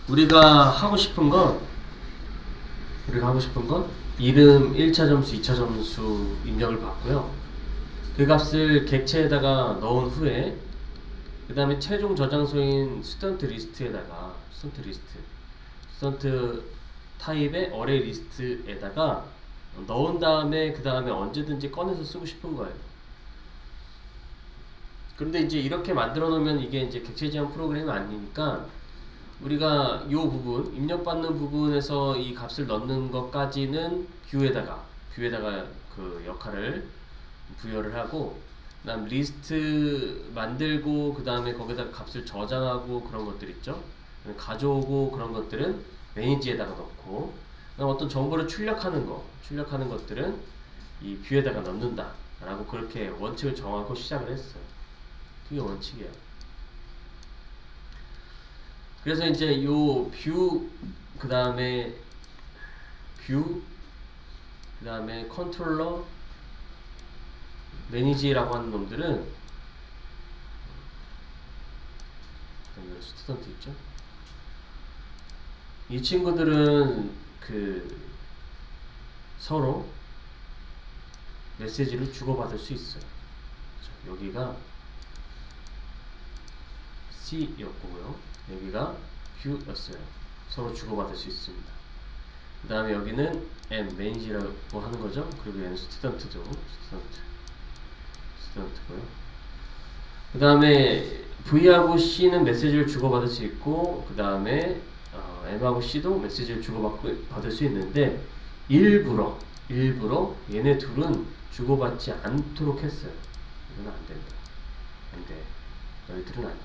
우리가 하고 싶은 건 이름 1차 점수, 2차 점수 입력을 받고요. 그 값을 객체에다가 넣은 후에 그 다음에 최종 저장소인 스턴트 리스트에다가 스턴트 타입의 어레이 리스트에다가 넣은 다음에 그 다음에 언제든지 꺼내서 쓰고 싶은 거예요. 그런데 이제 이렇게 만들어 놓으면 이게 이제 객체 지원 프로그램이 아니니까 우리가 이 부분, 입력받는 부분에서 이 값을 넣는 것까지는 뷰에다가 그 역할을 부여를 하고, 그 다음 리스트 만들고 그 다음에 거기다 값을 저장하고 그런 것들 있죠. 가져오고 그런 것들은 매니지에다가 넣고, 그다음 어떤 정보를 출력하는 것들은 이 뷰에다가 넣는다 라고 그렇게 원칙을 정하고 시작을 했어요. 그게 원칙이에요. 그래서 이제 요 뷰 그 다음에 컨트롤러 매니지라고 하는 놈들은 스튜던트 있죠. 이 친구들은 그 서로 메시지를 주고받을 수 있어요. 여기가 C였고요. 여기가 Q였어요. 서로 주고받을 수 있습니다. 그 다음에 여기는 M, 매니지라고 하는 거죠. 그리고 얘는 스튜던트고요. 그 다음에 V하고 C는 메시지를 주고받을 수 있고, 그 다음에 M하고 C도 메시지를 주고받을 수 있는데 일부러 얘네 둘은 주고받지 않도록 했어요. 이건 안 된다. 안 돼. 너희들은 안 돼.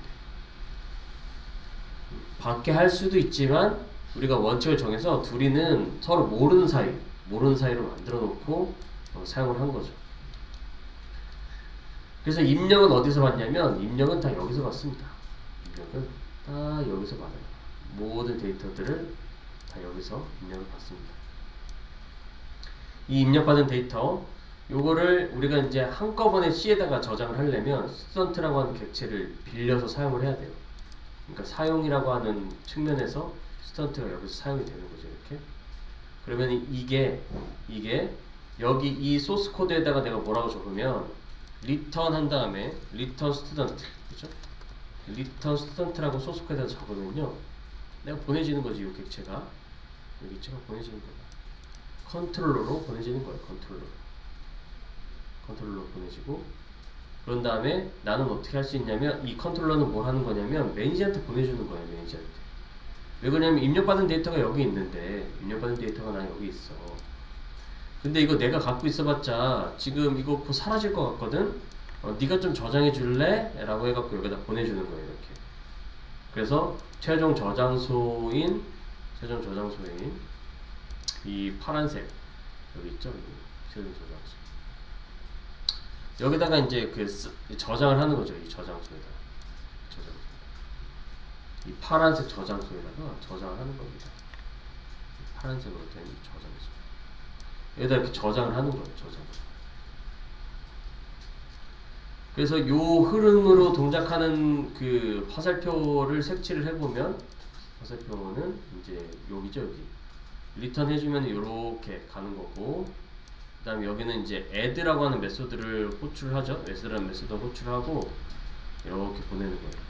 받게 할 수도 있지만 우리가 원칙을 정해서 둘이는 서로 모르는 사이로 만들어 놓고 사용을 한 거죠. 그래서 입력은 어디서 받냐면 입력은 다 여기서 받습니다. 입력은 다 여기서 받아요. 모든 데이터들을 다 여기서 입력을 받습니다. 이 입력받은 데이터 요거를 우리가 이제 한꺼번에 C에다가 저장을 하려면 스튜던트라고 하는 객체를 빌려서 사용을 해야 돼요. 그러니까 사용이라고 하는 측면에서 스튜던트가 여기서 사용이 되는 거죠. 이렇게. 그러면 이게 여기 이 소스 코드에다가 내가 뭐라고 적으면 리턴 한 다음에 리턴 스튜던트, 그죠? 리턴 스튜던트라고 소스 코드에다 적으면요, 내가 보내지는 거지. 이 객체가 여기 있죠? 보내지는 거예요. 컨트롤러로 보내지는 거예요. 컨트롤러로 보내지고, 그런 다음에 나는 어떻게 할 수 있냐면 이 컨트롤러는 뭘 하는 거냐면 매니저한테 보내주는 거예요. 매니저한테. 왜 그러냐면 입력받은 데이터가 여기 있는데, 입력받은 데이터가 나 여기 있어. 근데 이거 내가 갖고 있어봤자 지금 이거 사라질 것 같거든. 네가 좀 저장해 줄래? 라고 해갖고 여기다 보내주는 거예요. 이렇게. 그래서 최종 저장소인 이 파란색 여기 있죠. 최종 저장소. 여기다가 이제 저장을 하는 거죠. 이 저장소에다. 이 파란색 저장소에다가 저장을 하는 겁니다. 파란색으로 된 저장소. 여기다 이렇게 저장을 하는 거예요. 그래서 요 흐름으로 동작하는 그 화살표를 색칠을 해보면, 화살표는 이제 여기죠. 여기. 리턴 해주면 요렇게 가는 거고, 그 다음에 여기는 이제 add라고 하는 메소드를 호출하죠. add라는 메소드를 호출하고 이렇게 보내는 거예요.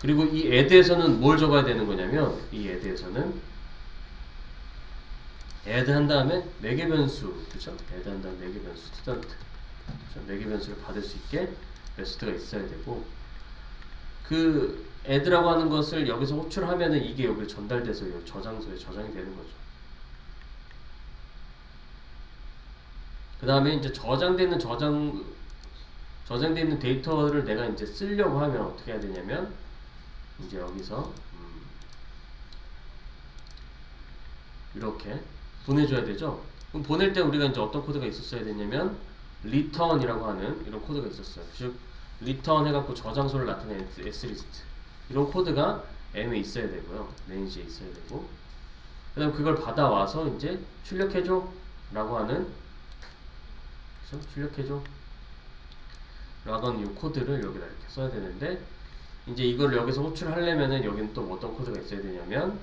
그리고 이 add에서는 뭘 적어야 되는 거냐면, 이 add에서는 add 한 다음에 매개 변수, 그렇죠? add 한 다음에 매개 변수 스튜던트, 그렇죠? 매개 변수를 받을 수 있게 메소드가 있어야 되고, 그 add라고 하는 것을 여기서 호출하면은 이게 여기 전달돼서 이 저장소에 저장이 되는 거죠. 그 다음에 이제 저장되어 있는 데이터를 내가 이제 쓰려고 하면 어떻게 해야 되냐면, 이제 여기서 이렇게 보내줘야 되죠. 그럼 보낼 때 우리가 이제 어떤 코드가 있었어야 되냐면 return이라고 하는 이런 코드가 있었어요. 즉 return 해갖고 저장소를 나타내는 s리스트, 이런 코드가 M에 있어야 되고요. 매니지에 있어야 되고, 그 다음 그걸 받아와서 이제 출력해줘 라고 하는, 출력해줘 라고 하는 이 코드를 여기다 이렇게 써야 되는데, 이제 이걸 여기서 호출하려면은 여기는 또 어떤 코드가 있어야 되냐면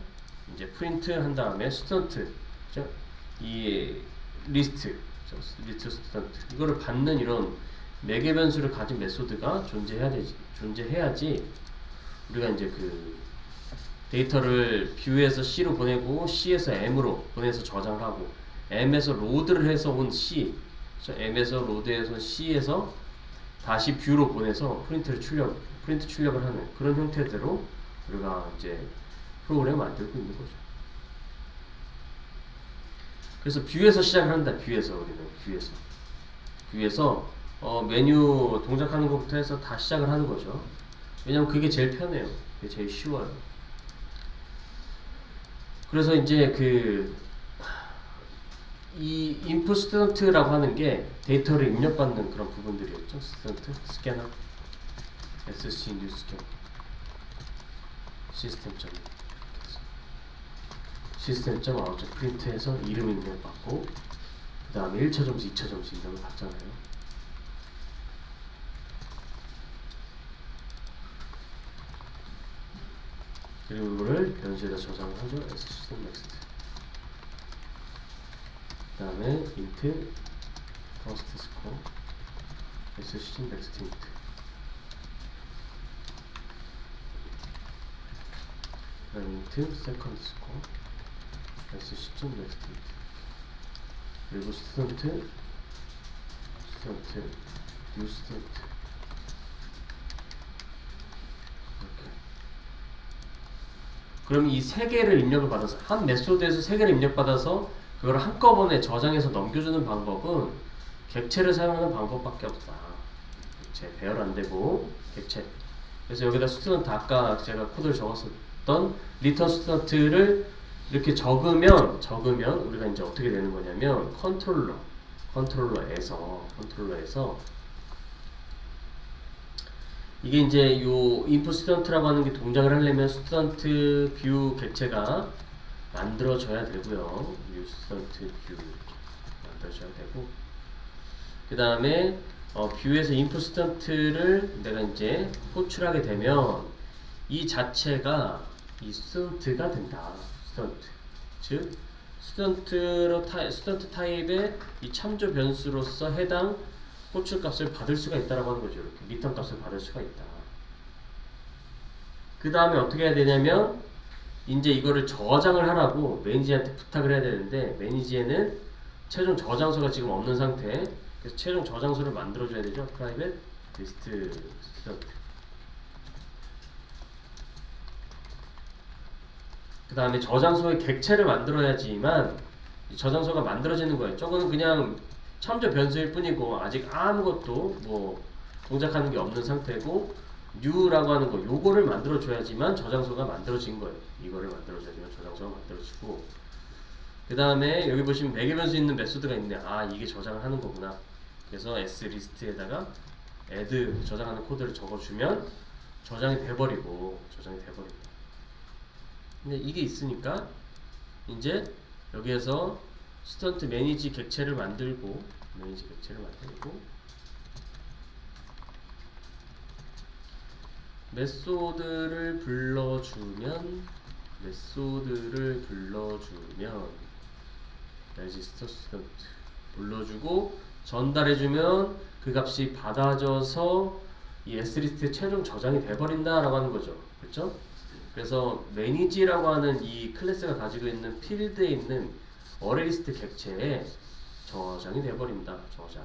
이제 프린트 한 다음에 스튜던트, 그죠? 이 리스트, 리스트 스튜던트 이거를 받는 이런 매개 변수를 가진 메소드가 존재해야지 우리가 이제 그 데이터를 뷰에서 C로 보내고 C에서 M으로 보내서 저장하고 M에서 로드를 해서 온 C, M에서 로드해서 C에서 다시 뷰로 보내서 프린트 출력을 하는 그런 형태대로 우리가 이제 프로그램을 만들고 있는 거죠. 그래서 뷰에서 시작을 한다. 우리는 뷰에서 메뉴 동작하는 것부터 해서 다 시작을 하는 거죠. 왜냐면 그게 제일 편해요. 그게 제일 쉬워요. 그래서 이제 이 input student라고 하는 게 데이터를 입력받는 그런 부분들이었죠. student, 스캐너, sc new scan, 시스템.out 프린트해서 이름 입력받고 그 다음에 1차 점수, 2차 점수 입력을 받잖아요. 그리고 이거를 변수에다 저장을 하죠. system next. 그 다음에 int first score system next int. 그 다음에 int second score system next int. 그리고 student new student. 그럼 이 세 개를 입력을 받아서 한 메소드에서 세 개를 입력받아서 그걸 한꺼번에 저장해서 넘겨주는 방법은 객체를 사용하는 방법밖에 없다. 객체 배열 안 되고 객체. 그래서 여기다 스튜던트 아까 제가 코드를 적었었던 리턴 스튜던트를 이렇게 적으면 우리가 이제 어떻게 되는 거냐면 컨트롤러에서 이게 이제 요 input student라고 하는 게 동작을 하려면 student 뷰 객체가 만들어져야 되고요. new student 뷰 만들어져야 되고 그 다음에 뷰에서 input student를 내가 이제 호출하게 되면 이 자체가 이 student가 된다. student 즉 student 타입의 이 참조 변수로서 해당 호출 값을 받을 수가 있다라고 하는 거죠. 이렇게 리턴 값을 받을 수가 있다. 그 다음에 어떻게 해야 되냐면 이제 이거를 저장을 하라고 매니지한테 부탁을 해야 되는데 매니지에는 최종 저장소가 지금 없는 상태. 그래서 최종 저장소를 만들어줘야 되죠. private list student. 그 다음에 저장소의 객체를 만들어야지만 이 저장소가 만들어지는 거예요. 저거는 그냥 참조 변수일 뿐이고 아직 아무것도 뭐 동작하는 게 없는 상태고 new라고 하는 거 요거를 만들어 줘야지만 저장소가 만들어진 거예요. 이거를 만들어 줘야지만 저장소가 만들어지고 그 다음에 여기 보시면 매개 변수 있는 메소드가 있네. 아 이게 저장을 하는 거구나. 그래서 s리스트에다가 add 저장하는 코드를 적어주면 저장이 돼버리고 근데 이게 있으니까 이제 여기에서 스튜던트 매니지 객체를 만들고 메소드를 불러주면 register student 불러주고 전달해주면 그 값이 받아져서 이 s리스트에 최종 저장이 돼버린다라고 하는 거죠. 그렇죠? 그래서 매니지라고 하는 이 클래스가 가지고 있는 필드에 있는 어레이리스트 객체에 저장이 돼버린다. 저장.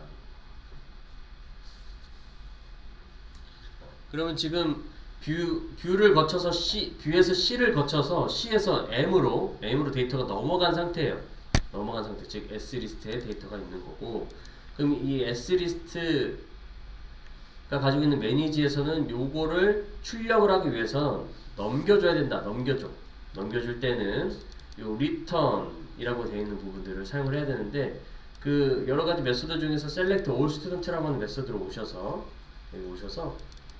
그러면 지금 뷰를 거쳐서 뷰에서 C를 거쳐서 C에서 M으로 데이터가 넘어간 상태예요. 즉 S리스트에 데이터가 있는 거고 그럼 이 S리스트가 가지고 있는 매니지에서는 요거를 출력을 하기 위해서 넘겨줘야 된다. 넘겨줄 때는 요 return이라고 되어 있는 부분들을 사용을 해야 되는데 그 여러 가지 메소드 중에서 select all student라고 하는 메소드로 오셔서 여기 오셔서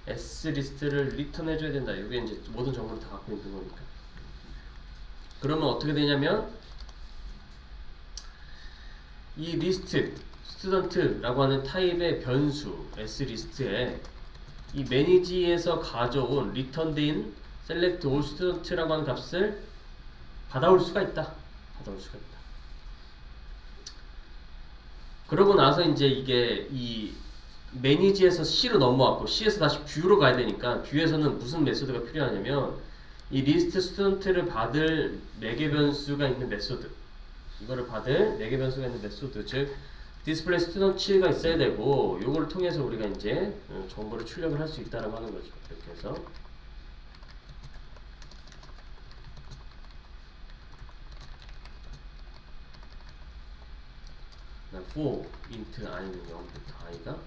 s리스트를 return 해줘야 된다. 이게 이제 모든 정보를 다 갖고 있는 거니까. 그러면 어떻게 되냐면 이 리스트 student라고 하는 타입의 변수 s리스트에 이 매니지에서 가져온 returned인 select all student라고 하는 값을 받아올 수가 있다. 받아올 수가 있다. 그러고 나서 이제 이게 이 매니지에서 C로 넘어왔고 C에서 다시 뷰로 가야 되니까 뷰에서는 무슨 메소드가 필요하냐면 이 리스트 스튜던트를 받을 매개 변수가 있는 메소드, 이거를 받을 매개 변수가 있는 메소드, 즉 디스플레이 스튜던트가 있어야 되고, 요거를 통해서 우리가 이제 정보를 출력을 할 수 있다라고 하는 거죠. 이렇게 해서 for int i는 0부터 i가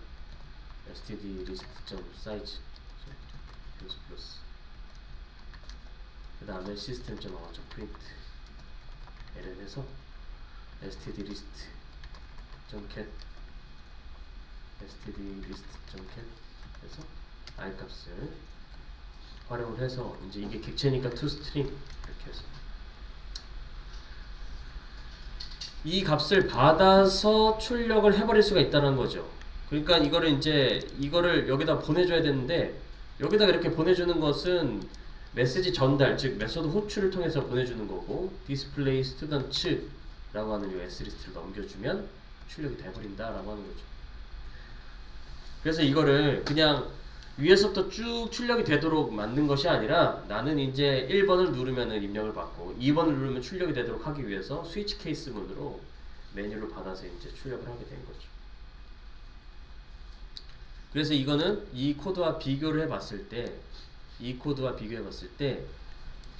std list.size 플러스 그 다음에 system.out.print l을 해서 std list.get 해서 i 값을 활용을 해서 이제 이게 객체니까 toString 이렇게 해서 이 값을 받아서 출력을 해버릴 수가 있다는 거죠. 그러니까 이거를 여기다 보내줘야 되는데, 여기다 이렇게 보내주는 것은 메시지 전달, 즉 메소드 호출을 통해서 보내주는 거고, 디스플레이 스튜던츠라고 하는 이 s리스트를 넘겨주면 출력이 돼버린다라고 하는 거죠. 그래서 이거를 그냥 위에서부터 쭉 출력이 되도록 만든 것이 아니라, 나는 이제 1번을 누르면 입력을 받고 2번을 누르면 출력이 되도록 하기 위해서 스위치 케이스 문으로 메뉴를 받아서 이제 출력을 하게 된 거죠. 그래서 이거는 이 코드와 비교를 해봤을 때,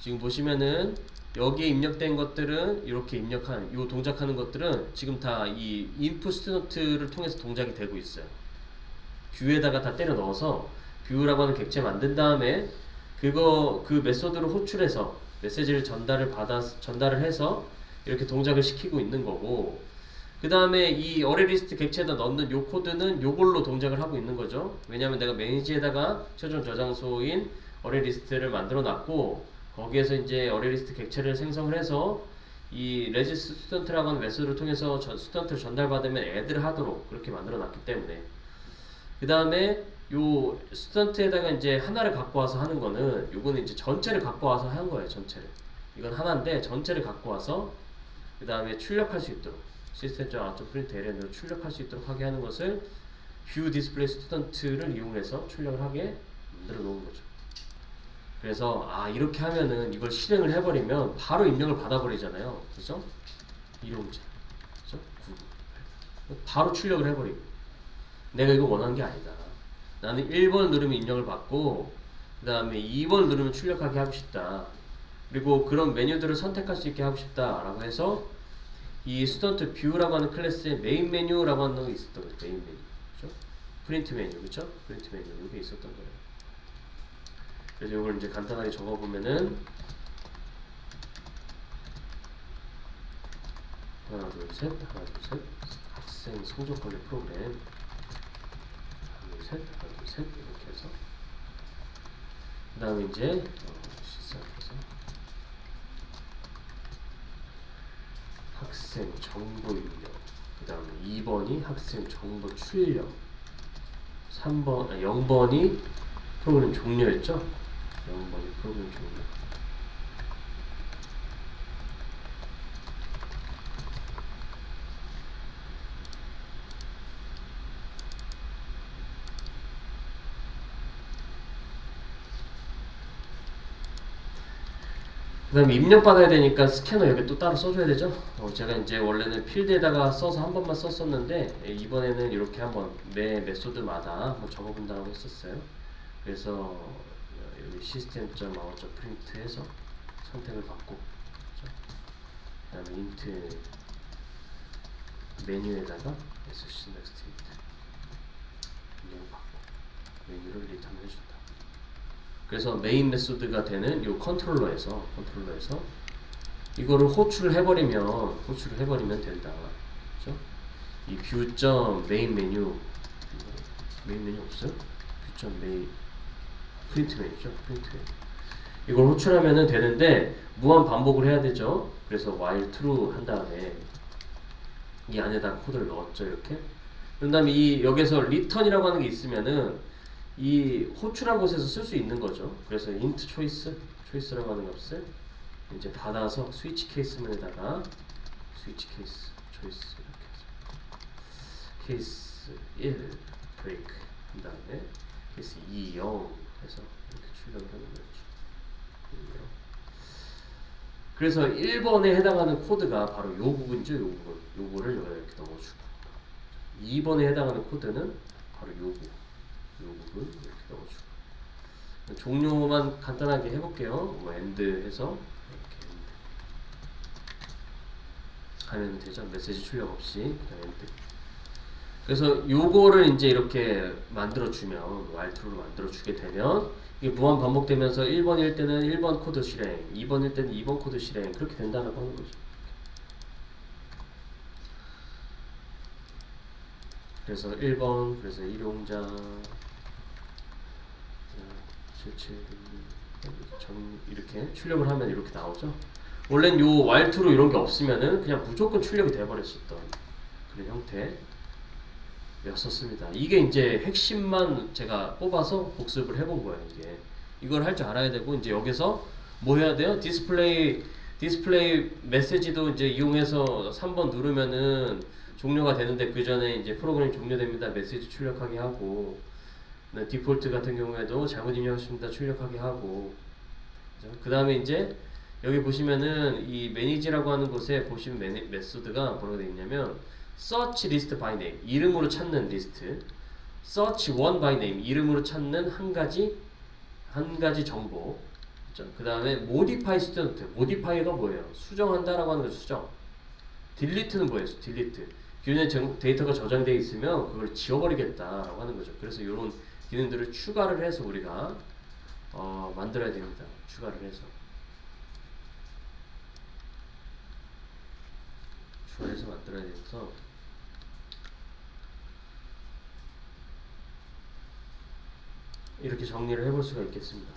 지금 보시면은 여기에 입력된 것들은 이렇게 입력한 요 동작하는 것들은 지금 다 이 input 스튜던트를 통해서 동작이 되고 있어요. 뷰에다가 다 때려 넣어서 뷰라고 하는 객체 만든 다음에 그 메소드를 호출해서 메시지를 전달을 해서 이렇게 동작을 시키고 있는 거고, 그 다음에 이 어레 리스트 객체에다 넣는 요 코드는 요걸로 동작을 하고 있는 거죠. 왜냐면 내가 매니지에다가 최종 저장소인 어레 리스트를 만들어 놨고, 거기에서 이제 어레 리스트 객체를 생성을 해서 이 레지스트 스튜던트라고 하는 메소드를 통해서 스튜던트를 전달받으면 애드를 하도록 그렇게 만들어 놨기 때문에, 그 다음에 요 스튜던트에다가 이제 하나를 갖고 와서 하는 거는, 요거는 이제 전체를 갖고 와서 한 거예요. 전체를. 이건 하나인데 전체를 갖고 와서 그 다음에 출력할 수 있도록 시스템.out.print ln으로 출력할 수 있도록 하게 하는 것을 뷰 디스플레이 스튜던트를 이용해서 출력을 하게 만들어 놓은 거죠. 그래서 이렇게 하면은 이걸 실행을 해버리면 바로 입력을 받아버리잖아요. 그죠? 이용자, 그죠? 바로 출력을 해버리고, 내가 이거 원하는 게 아니다. 나는 1번을 누르면 입력을 받고 그 다음에 2번을 누르면 출력하게 하고 싶다. 그리고 그런 메뉴들을 선택할 수 있게 하고 싶다 라고 해서 이 스튜던트 뷰라고 하는 클래스에 메인 메뉴라고 하는 게 있었던 거예요. 메인 메뉴, 그렇죠? 프린트 메뉴, 그렇죠? 프린트 메뉴 이게 있었던 거예요. 그래서 이걸 이제 간단하게 적어보면은 하나 둘 셋 학생 성적 관리 프로그램 하나 둘 셋 이렇게 해서 그 다음에 이제 시작해서 학생 정보 입력, 그 다음에 2번이 학생 정보 출력, 0번이 프로그램 종료였죠? 0번이 프로그램 종료. 그 다음에 입력받아야 되니까 스캐너 여기 또 따로 써줘야 되죠. 제가 이제 원래는 필드에다가 써서 한 번만 썼었는데, 이번에는 이렇게 한번 매 메소드마다 한번 적어본다고 했었어요. 그래서 여기 시스템.out.print 해서 선택을 받고, 그 다음에 int 메뉴에다가 sc next 입력을 받고 메뉴를 리턴 해준다. 그래서 메인 메소드가 되는 이 컨트롤러에서 이거를 호출을 해버리면 된다. 그렇죠? 이 뷰.main 메뉴 없어요? 뷰.main 프린트 메뉴죠. 프린트 메뉴. 이걸 호출하면은 되는데 무한 반복을 해야 되죠. 그래서 while true 한 다음에 이 안에다 코드를 넣었죠. 이렇게. 그런 다음에 이 여기서 return이라고 하는 게 있으면은 이 호출한 곳에서 쓸 수 있는 거죠. 그래서 int choice라고 하는 값을 이제 받아서 스위치 케이스만에다가 스위치 케이스 초이스 이렇게 해서 케이스 1 브레이크 그 다음에 케이스 2 0 해서 이렇게 출력을 하는 거죠. 그래서 1번에 해당하는 코드가 바로 요 부분이죠. 요 부분. 요거를 여기다 이렇게 넣어주고 2번에 해당하는 코드는 바로 요 부분 이렇게 넣어주고 종료만 간단하게 해볼게요. 뭐 엔드 해서 이렇게 엔드 하면 되죠. 메시지 출력 없이 그냥 엔드. 그래서 요거를 이제 이렇게 만들어주면 while-true로 만들어주게 되면 이게 무한 반복되면서 1번일 때는 1번 코드 실행, 2번일 때는 2번 코드 실행 그렇게 된다고 하는 거죠. 그래서 1번 그래서 일용자 77 이렇게 출력을 하면 이렇게 나오죠. 원래는 요 while-true로 이런 게 없으면은 그냥 무조건 출력이 돼버렸었던 그런 형태. 였었습니다. 이게 이제 핵심만 제가 뽑아서 복습을 해본 거예요. 이걸 할 줄 알아야 되고 이제 여기서 뭐 해야 돼요? 디스플레이 메시지도 이제 이용해서 3번 누르면은 종료가 되는데 그 전에 이제 프로그램이 종료됩니다. 메시지 출력하게 하고 디폴트 같은 경우에도 잘못 입력하십니다. 출력하게 하고 그 다음에 이제 여기 보시면은 이 매니지라고 하는 곳에 보시면 메소드가 뭐라고 되어 있냐면 search list by name 이름으로 찾는 리스트, search one by name 이름으로 찾는 한 가지 정보. 그 다음에 modify student, modify가 뭐예요? 수정한다라고 하는 거죠. 수정. delete는 뭐예요? delete. 기존에 데이터가 저장되어 있으면 그걸 지워버리겠다라고 하는 거죠. 그래서 이런 기능들을 추가를 해서 우리가 만들어야 됩니다. 추가를 해서 만들어야 돼서 이렇게 정리를 해볼 수가 있겠습니다.